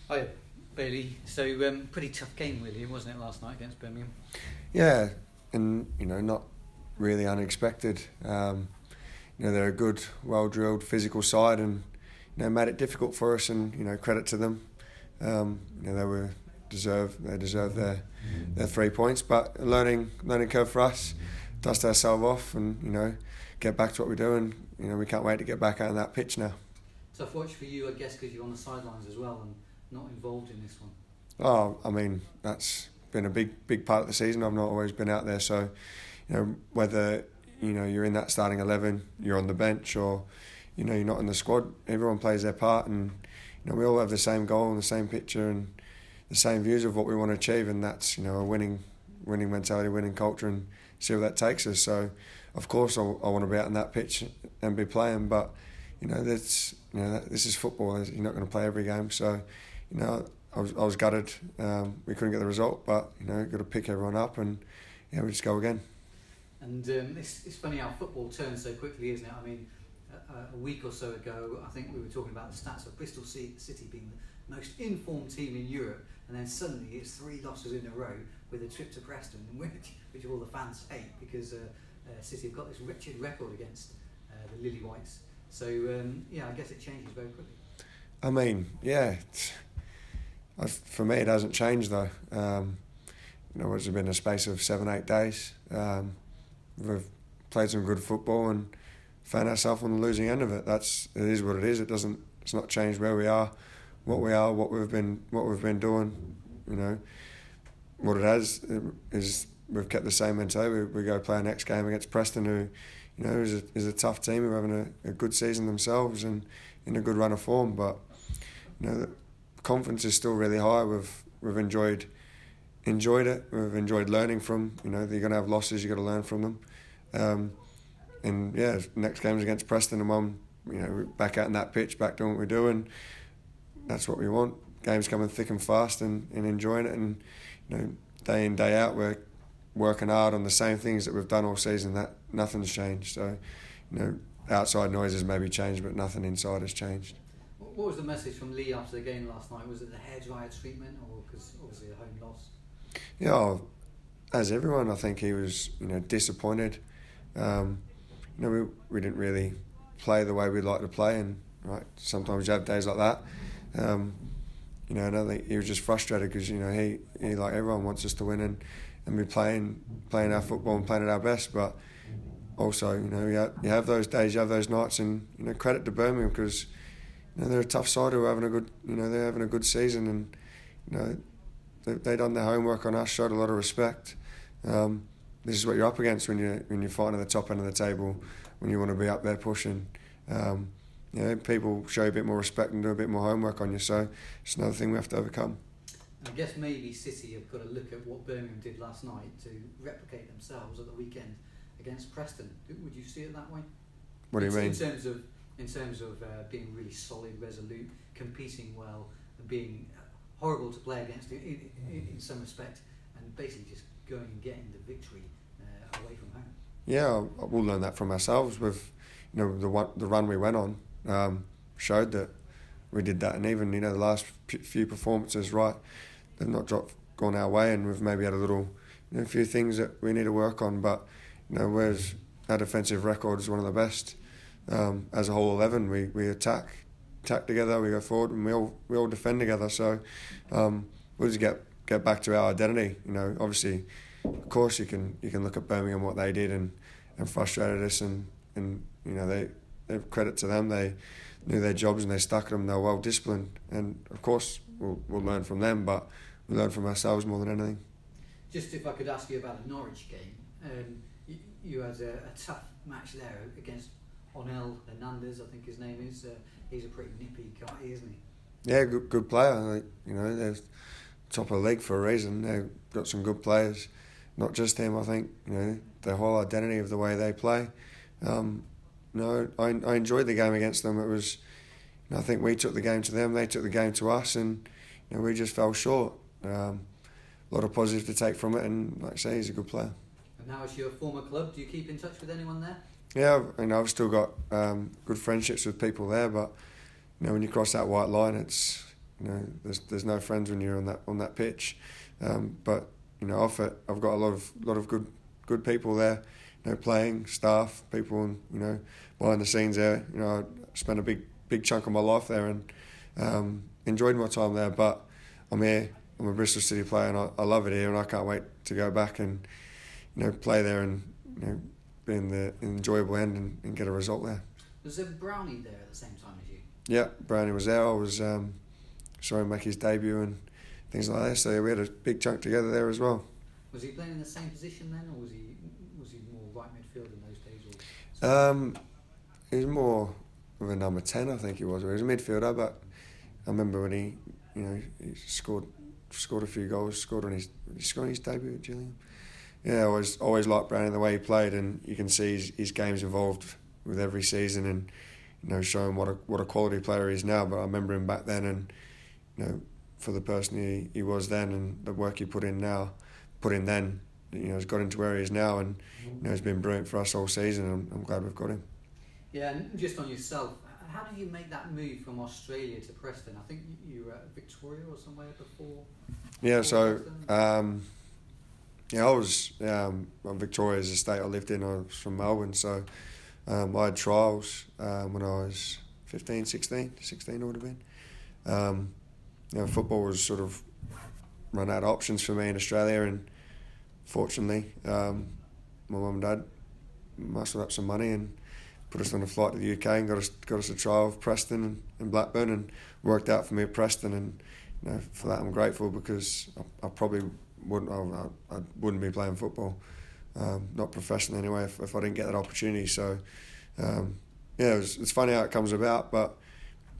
Hi, Bailey. So, pretty tough game, really, wasn't it, last night against Birmingham? Yeah, and not really unexpected. They're a good, well-drilled, physical side, and made it difficult for us. And credit to them. They deserved their 3 points, but learning curve for us. Dust ourselves off, and get back to what we do. And we can't wait to get back out on that pitch now. Tough watch for you, I guess, because you're on the sidelines as well and not involved in this one. Oh, I mean, that's been a big part of the season. I've not always been out there, so whether you're in that starting 11, you're on the bench, or you're not in the squad, everyone plays their part, and we all have the same goal and the same picture and the same views of what we want to achieve, and that's a winning mentality, winning culture, and see where that takes us. So, of course, I want to be out on that pitch and be playing, but this is football. You're not going to play every game, so I was gutted. We couldn't get the result, but got to pick everyone up, and we just go again. And it's funny how football turns so quickly, isn't it? I mean, a week or so ago, I think we were talking about the stats of Bristol City being the most informed team in Europe, and then suddenly it's 3 losses in a row with a trip to Preston, which all the fans hate because City have got this wretched record against the Lily Whites. So I guess it changes very quickly. I mean, yeah. For me, it hasn't changed though. It's been a space of 7-8 days. We've played some good football and found ourselves on the losing end of it. It is what it is. It's not changed where we are, what we've been doing. What it has is we've kept the same mentality. We go play our next game against Preston, who is a tough team, who are having a good season themselves and in a good run of form. But the confidence is still really high. We've enjoyed it. We've enjoyed learning from. You're going to have losses. You got to learn from them. Next game's against Preston, and we're back out on that pitch, back doing what we do, and that's what we want. Games coming thick and fast, and enjoying it, and day in day out we're working hard on the same things that we've done all season. That nothing's changed. So outside noises maybe changed, but nothing inside has changed. What was the message from Lee after the game last night? Was it the hairdryer treatment, or because obviously a home loss? Yeah, as everyone, I think he was disappointed. We didn't really play the way we'd like to play, and sometimes you have days like that. And I think he was just frustrated because he like everyone wants us to win and be playing our football and playing at our best. But also you have those days, you have those nights, and credit to Birmingham because they're a tough side who are having a good they're having a good season, and they done their homework on us, showed a lot of respect. This is what you're up against when you're fighting at the top end of the table, when you want to be up there pushing. People show you a bit more respect and do a bit more homework on you, so it's another thing we have to overcome. I guess maybe City have got to look at what Birmingham did last night to replicate themselves at the weekend against Preston. Would you see it that way? What do you mean? In terms of being really solid, resolute, competing well, and being horrible to play against in some respect, and basically just going and getting the victory away from home. Yeah, we'll learn that from ourselves. With the run we went on showed that we did that, and even the last few performances, they've not gone our way, and we've maybe had a few things that we need to work on. But whereas our defensive record is one of the best as a whole 11, we attack together, we go forward, and we all defend together. So we'll just get back to our identity. Obviously, of course, you can look at Birmingham, what they did, and frustrated us, and they credit to them. They knew their jobs and they stuck at them. They were well disciplined, and of course we'll learn from them, but we learn from ourselves more than anything. Just if I could ask you about the Norwich game, you had a tough match there against Onel Hernandez, I think his name is. He's a pretty nippy guy, isn't he? Yeah, good player. They're top of the league for a reason. They've got some good players. Not just him, I think. The whole identity of the way they play. I enjoyed the game against them. It was, I think we took the game to them, they took the game to us, and we just fell short. A lot of positive to take from it, and like I say, he's a good player. And now it's your former club. Do you keep in touch with anyone there? Yeah, I've still got good friendships with people there, but when you cross that white line, it's there's no friends when you're on that pitch. But off it, I've got a lot of good people there. Playing staff, people, behind the scenes there. I spent a big chunk of my life there and enjoyed my time there. But I'm here. I'm a Bristol City player, and I love it here, and I can't wait to go back and play there and be in the enjoyable end and get a result there. Was there Brownie there at the same time as you? Yeah, Brownie was there. I was saw him make his debut and things like that. So yeah, we had a big chunk together there as well. Was he playing in the same position then, or was he more right midfield in those days? He was more of a number 10, I think he was. He was a midfielder, but I remember when he scored a few goals. Scored on his debut at Gillingham. Yeah, I always liked Brownie the way he played, and you can see his game's evolved with every season, and showing what a quality player he is now. But I remember him back then, and for the person he was then, and the work he put in then, has got him to where he is now, and has been brilliant for us all season. And I'm glad we've got him. Yeah, and just on yourself, how did you make that move from Australia to Preston? I think you were at Victoria or somewhere before. Yeah, so I was on Victoria's estate I lived in. I was from Melbourne, so I had trials when I was 16 it would have been. Football was sort of run out of options for me in Australia, and fortunately my mum and dad muscled up some money and put us on a flight to the UK and got us a trial of Preston and Blackburn, and worked out for me at Preston. And for that I'm grateful, because I probably wouldn't be playing football, not professionally anyway, if I didn't get that opportunity. So it's funny how it comes about, but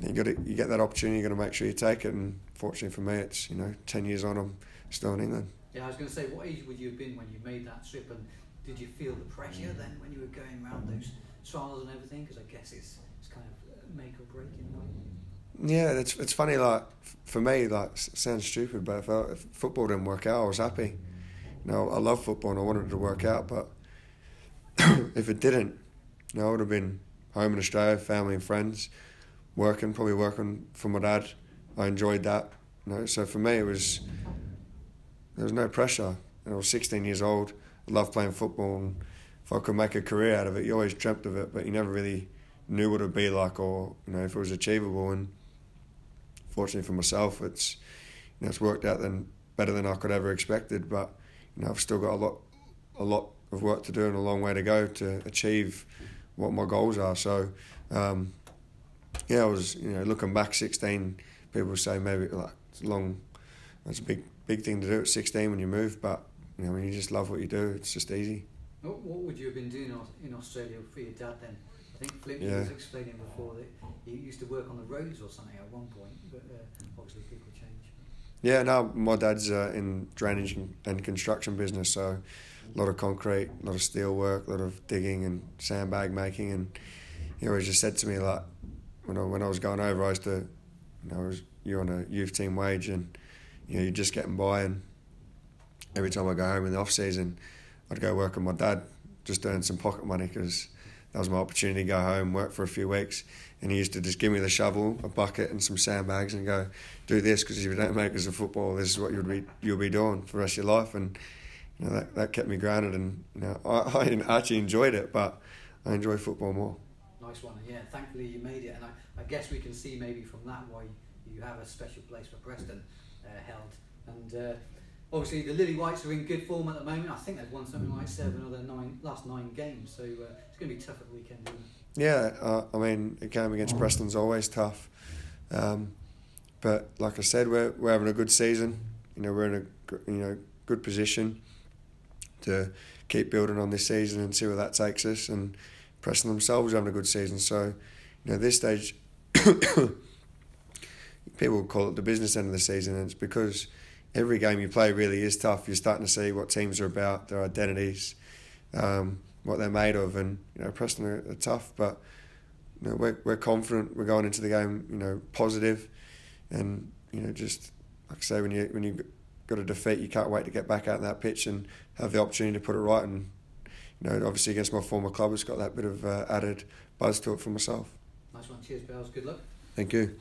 you get that opportunity, you got to make sure you take it. And fortunately for me, it's 10 years on, I'm still in England. Yeah, I was going to say, what age would you have been when you made that trip, and did you feel the pressure then when you were going around those trials and everything? Because I guess it's kind of make or break in a way. Yeah, it's funny. Like for me, like it sounds stupid, but if football didn't work out, I was happy. I love football and I wanted it to work out, but if it didn't, I would have been home in Australia, family and friends, probably working for my dad. I enjoyed that. So for me, there was no pressure. I was 16 years old. I loved playing football, and if I could make a career out of it, you always dreamt of it, but you never really knew what it would be like, or if it was achievable. And fortunately for myself, it's worked out better than I could ever expected. But I've still got a lot of work to do and a long way to go to achieve what my goals are. So I was looking back, 16, people say maybe like it's a big thing to do at 16 when you move, but when you just love what you do, it's just easy. What would you have been doing in Australia for your dad then? I think Flip was explaining before that you used to work on the roads or something at one point, but obviously people change. Yeah, no, my dad's in drainage and construction business, so a lot of concrete, a lot of steel work, a lot of digging and sandbag making, and he always just said to me, like, when I was going over, I used to, you're on a youth team wage, and you're just getting by, and every time I go home in the off season, I'd go work with my dad, just earn some pocket money, because that was my opportunity to go home, work for a few weeks. And he used to just give me the shovel, a bucket and some sandbags and go, do this, because if you don't make it as a footballer, this is what you'll be doing for the rest of your life. And that kept me grounded, and I actually enjoyed it, but I enjoy football more. Nice one. Yeah, thankfully you made it, and I guess we can see maybe from that why you have a special place for Preston held. And obviously the Lily Whites are in good form at the moment. I think they've won something like 7 of their last 9 games, so it's going to be tough at the weekend, isn't it? Yeah, a game against Preston's always tough, but like I said, we're having a good season. We're in a good position to keep building on this season and see where that takes us. And Preston themselves are having a good season, so at this stage, people call it the business end of the season, and it's because every game you play really is tough. You're starting to see what teams are about, their identities, what they're made of, and Preston are tough, but we're confident. We're going into the game, positive, and just like I say, when you got a defeat, you can't wait to get back out on that pitch and have the opportunity to put it right. And obviously against my former club, it's got that bit of added buzz to it for myself. Nice one. Cheers, Bells. Good luck. Thank you.